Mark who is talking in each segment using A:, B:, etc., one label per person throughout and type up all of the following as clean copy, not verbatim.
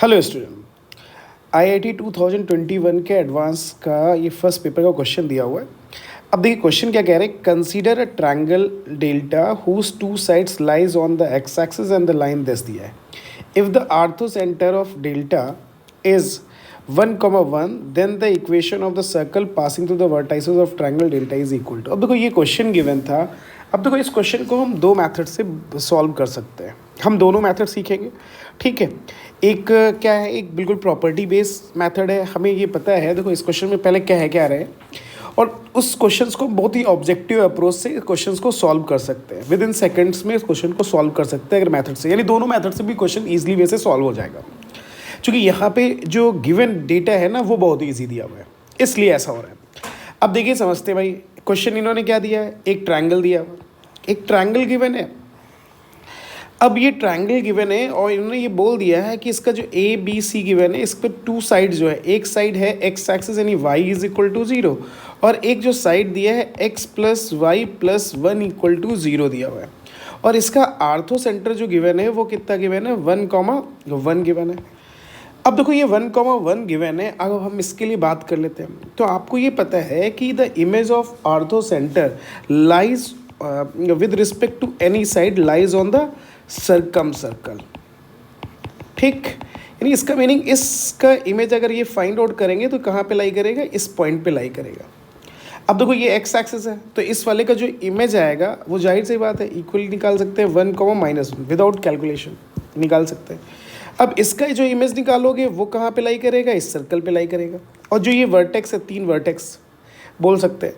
A: Hello student, IIT 2021 के advance का ये फर्स्ट पेपर का क्वेश्चन दिया हुआ है। अब देखिए क्वेश्चन क्या कह रहे हैं। Consider a triangle delta whose two sides lies on the X axis and the line this दिया है। If the orthocentre of delta is 1,1 then the equation of the circle passing through the vertices of triangle delta is equal to. अब देखो ये question given था। अब देखो इस question को हम दो मेथड से सॉल्व कर सकते हैं। हम दोनों मेथड सीखेंगे, ठीक है। एक क्या है, एक बिल्कुल प्रॉपर्टी बेस्ड मेथड है। हमें ये पता है, देखो इस क्वेश्चन में पहले क्या है क्या रहे, और उस क्वेश्चंस को बहुत ही ऑब्जेक्टिव अप्रोच से क्वेश्चंस को सॉल्व कर सकते हैं। विद इन सेकंड्स में इस क्वेश्चन को सॉल्व कर सकते हैं अगर मेथड से, यानी दोनों मेथड से भी क्वेश्चन ईजिली वे से सॉल्व हो जाएगा। क्योंकि यहाँ पे जो गिवन डेटा है ना वो बहुत ईजी दिया हुआ है, इसलिए ऐसा हो रहा है। अब देखिए समझते हैं भाई, क्वेश्चन इन्होंने क्या दिया है, एक ट्रायंगल दिया हुआ, एक ट्रायंगल गिवन है। अब ये ट्रायंगल गिवन है और इन्होंने ये बोल दिया है कि इसका जो ए बी सी गिवन है, इस पर टू साइड जो है, एक साइड है एक्स एक्सिस यानी वाई इज इक्वल टू 0, और एक जो साइड दिया है X plus Y plus 1 equal to 0 दिया हुआ है। और इसका आर्थो सेंटर जो गिवन है वो कितना गिवन है, 1,1 गिवन है। अब देखो ये 1,1 गिवन है। अब हम इसके लिए बात कर लेते हैं। तो आपको ये पता है कि the image of orthocentre lies with respect to any side lies on the circumcircle, ठीक। यानी इसका मीनिंग, इसका इमेज अगर ये फाइंड आउट करेंगे तो कहाँ पे लाई करेगा, इस पॉइंट पे लाई करेगा। अब देखो ये एक्स एक्सिस है, तो इस वाले का जो इमेज आएगा वो जाहिर सी बात है इक्वली निकाल सकते हैं 1,-1 विदाउट कैलकुलेशन निकाल सकते हैं। अब इसका जो इमेज निकालोगे वो कहाँ पे लाई करेगा, इस सर्कल पे लाई करेगा। और जो ये वर्टेक्स है, 3 वर्टेक्स बोल सकते हैं,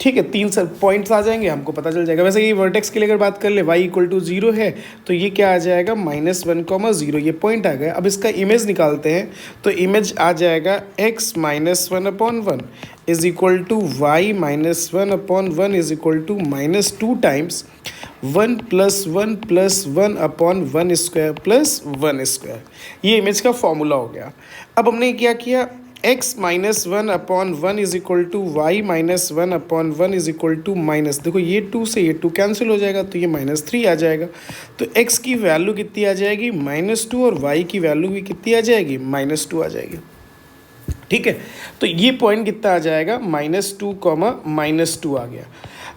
A: ठीक है, 3 पॉइंट्स आ जाएंगे, हमको पता चल जाएगा। वैसे ये वर्टेक्स के लिए अगर बात कर ले, y इक्वल टू 0 है तो ये क्या आ जाएगा, -1,0, ये पॉइंट आ गया। अब इसका इमेज निकालते हैं तो इमेज आ जाएगा x -1/1 is equal to y -1/1 is equal to -2 times 1 + 1 + 1/1² plus 1²। ये इमेज का फॉर्मूला हो गया। अब हमने क्या किया, x -1/1 is equal to y -1/1 is equal to minus, देखो ये 2 से ये 2 कैंसिल हो जाएगा तो ये -3 आ जाएगा। तो x की वैल्यू कितनी आ जाएगी, -2, और y की वैल्यू भी कितनी आ जाएगी, -2 आ जाएगी, ठीक है। तो ये पॉइंट कितना आ जाएगा, -2, -2 आ गया।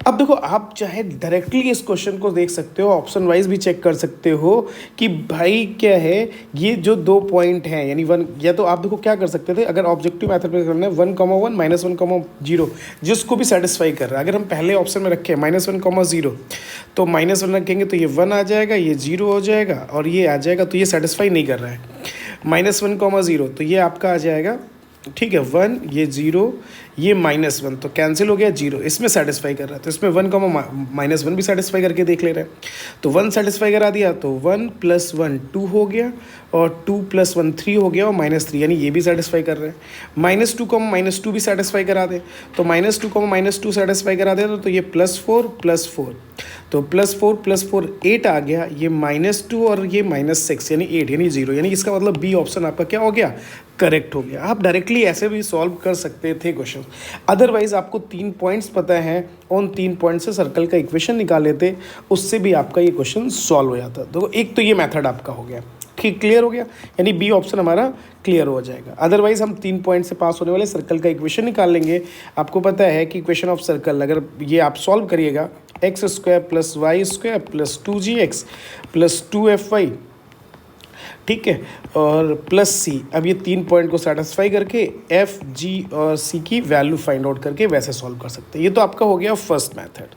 A: अब देखो आप चाहे डायरेक्टली इस क्वेश्चन को देख सकते हो, ऑप्शन वाइज भी चेक कर सकते हो कि भाई क्या है, ये जो 2 पॉइंट हैं यानी 1, या तो आप देखो क्या कर सकते थे, अगर ऑब्जेक्टिव मेथड में करना है 1,1 -1,0 जिसको भी सेटिस्फाई कर रहा है। अगर हम पहले ऑप्शन में रखें -1,0 तो -1 रखेंगे तो ये 1 आ जाएगा, ये 0 हो जाएगा, और ये आ जाएगा तो ये सेटिस्फाई नहीं कर रहा है। -1,0 तो ये आपका आ जाएगा, ठीक है, 1, ये 0, ये -1, तो कैंसिल हो गया 0, इसमें सेटिस्फाई कर रहा है। तो इसमें 1, -1 भी सेटिस्फाई करके देख ले रहे हैं। तो 1 सेटिस्फाई करा दिया तो 1 + 1 2 हो गया, और 2 + 1 3 हो गया, और -3 यानी ये भी सेटिस्फाई कर रहे हैं। -2, -2 भी सेटिस्फाई करा दे तो -2, -2 सेटिस्फाई करा दे तो ये +4 +4, तो +4 +4 8 आ गया, ये -2 और ये -6 यानी 8 यानी 0, यानी इसका मतलब बी ऑप्शन आपका क्या हो गया, करेक्ट हो गया। आप डायरेक्टली ऐसे भी सॉल्व कर सकते थे क्वेश्चन। अदरवाइज आपको 3 पॉइंट्स पता है, उन 3 पॉइंट से सर्कल का इक्वेशन निकाल लेते, उससे भी आपका ये क्वेश्चन सॉल्व हो जाता। तो एक तो ये मेथड आपका हो गया, ठीक, क्लियर हो गया, यानी बी ऑप्शन हमारा क्लियर हो जाएगा। अदरवाइज हम 3 पॉइंट से पास होने वाले सर्कल का इक्वेशन निकाल लेंगे। आपको पता है कि इक्वेशन ऑफ सर्कल अगर ये आप सॉल्व करिएगा, x² + y² + 2gx + 2fy, ठीक है, और +c। अब ये 3 पॉइंट को सेटिस्फाई करके f, g और c की वैल्यू फाइंड आउट करके वैसे सॉल्व कर सकते हैं। ये तो आपका हो गया फर्स्ट मेथड।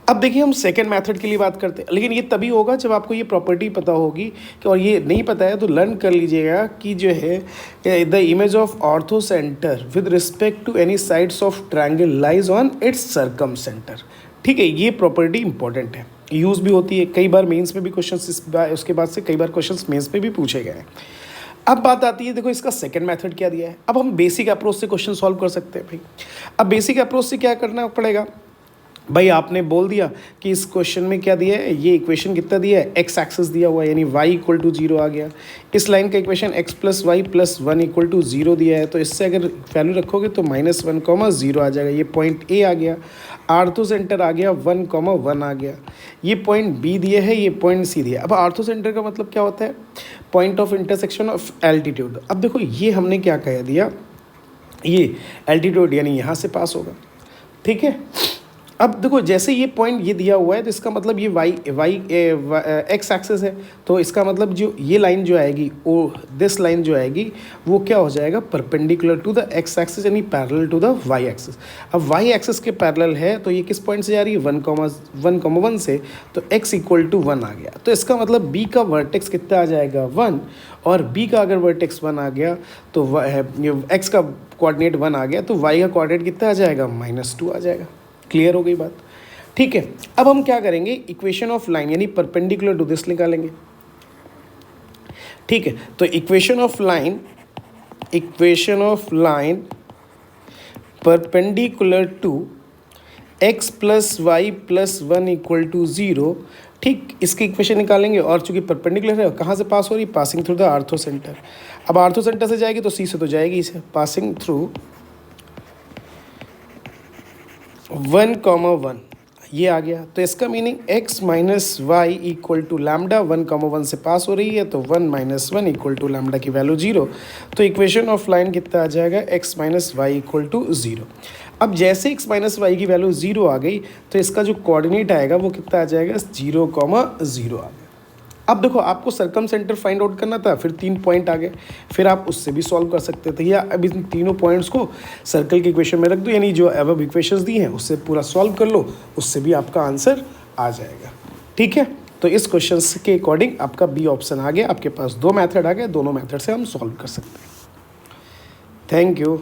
A: अब देखिए हम सेकेंड मेथड के लिए बात करते हैं, लेकिन ये तभी होगा जब आपको ये प्रॉपर्टी पता होगी कि, और ये नहीं पता है तो लर्न कर लीजिएगा कि जो है the image of orthocentre with respect to any sides of triangle lies on its circumcentre, ठीक है। ये प्रॉपर्टी इंपॉर्टेंट है, यूज़ भी होती है कई बार, मेंस में भी क्वेश्चन, उसके बाद से कई बार क्वेश्चन मेंस में भी पूछे गए हैं। अब बात आती है, देखो इसका सेकंड मेथड क्या दिया है। अब हम बेसिक अप्रोच से क्वेश्चन सॉल्व कर सकते हैं भाई। अब बेसिक अप्रोच से क्या करना पड़ेगा, भाई आपने बोल दिया कि इस क्वेश्चन में क्या दिया है, ये इक्वेशन कितना दिया है, एक्स एक्सिस दिया हुआ है यानी y इक्वल टू 0 आ गया। इस लाइन का equation x plus Y plus 1 equal to 0 दिया है, तो इससे अगर वैल्यू रखोगे तो -1, 0 आ जाएगा। ये पॉइंट ए आ गया, आर्थो सेंटर आ गया 1, 1 आ गया। ये पॉइंट बी दिया है, ये पॉइंट सी दिया है। अब आर्थो सेंटर का मतलब क्या होता है, point of intersection of altitude. अब देखो ये हमने क्या कह दिया, ये एल्टीट्यूड यानी यहाँ से पास होगा, ठीक है। अब देखो जैसे ये पॉइंट ये दिया हुआ है तो इसका मतलब ये वाई एक्स एक्सिस है, तो इसका मतलब जो ये लाइन जो आएगी वो दिस लाइन जो आएगी वो क्या हो जाएगा, perpendicular to the X axis यानी parallel to the Y axis. अब वाई एक्सिस के पैरेलल है तो ये किस पॉइंट से जा रही है, 1,1 से, तो x इक्वल टू 1 आ गया। तो इसका मतलब b का वर्टेक्स कितना आ जाएगा 1, और b का अगर वर्टेक्स 1 आ गया तो x का कोऑर्डिनेट 1 आ गया तो y का कोऑर्डिनेट कितना आ जाएगा, -2 आ जाएगा। क्लियर हो गई बात, ठीक है। अब हम क्या करेंगे, इक्वेशन ऑफ लाइन यानी परपेंडिकुलर टू दिस निकालेंगे, ठीक है। तो equation of line perpendicular to x plus Y plus 1 equal to 0, ठीक, इसकी इक्वेशन निकालेंगे। और चूंकि परपेंडिकुलर है, कहाँ से पास हो रही, passing through the ortho centre. अब आर्थो सेंटर से जाएगी तो सी से तो जाएगी, इसे पासिंग थ्रू 1,1 ये आ गया। तो इसका meaning x minus y equal to lambda 1,1 से पास हो रही है, तो 1 माइनस 1 इक्वल टू लैम्डा की वैल्यू 0। तो इक्वेशन ऑफ लाइन कितना आ जाएगा, x minus y equal to 0। अब जैसे x माइनस वाई की वैल्यू 0 आ गई तो इसका जो कोऑर्डिनेट आएगा वो कितना आ जाएगा, 0,0 आ गया। अब देखो आपको सर्कम सेंटर फाइंड आउट करना था, फिर 3 पॉइंट आ गए, फिर आप उससे भी सॉल्व कर सकते थे, या अब इन तीनों पॉइंट्स को सर्कल के इक्वेशन में रख दो, यानी जो अबव इक्वेशंस दी हैं उससे पूरा सॉल्व कर लो, उससे भी आपका आंसर आ जाएगा, ठीक है। तो इस क्वेश्चन के अकॉर्डिंग आपका बी ऑप्शन आ गया, आपके पास 2 मैथड आ गए, दोनों मैथड से हम सॉल्व कर सकते हैं। Thank you.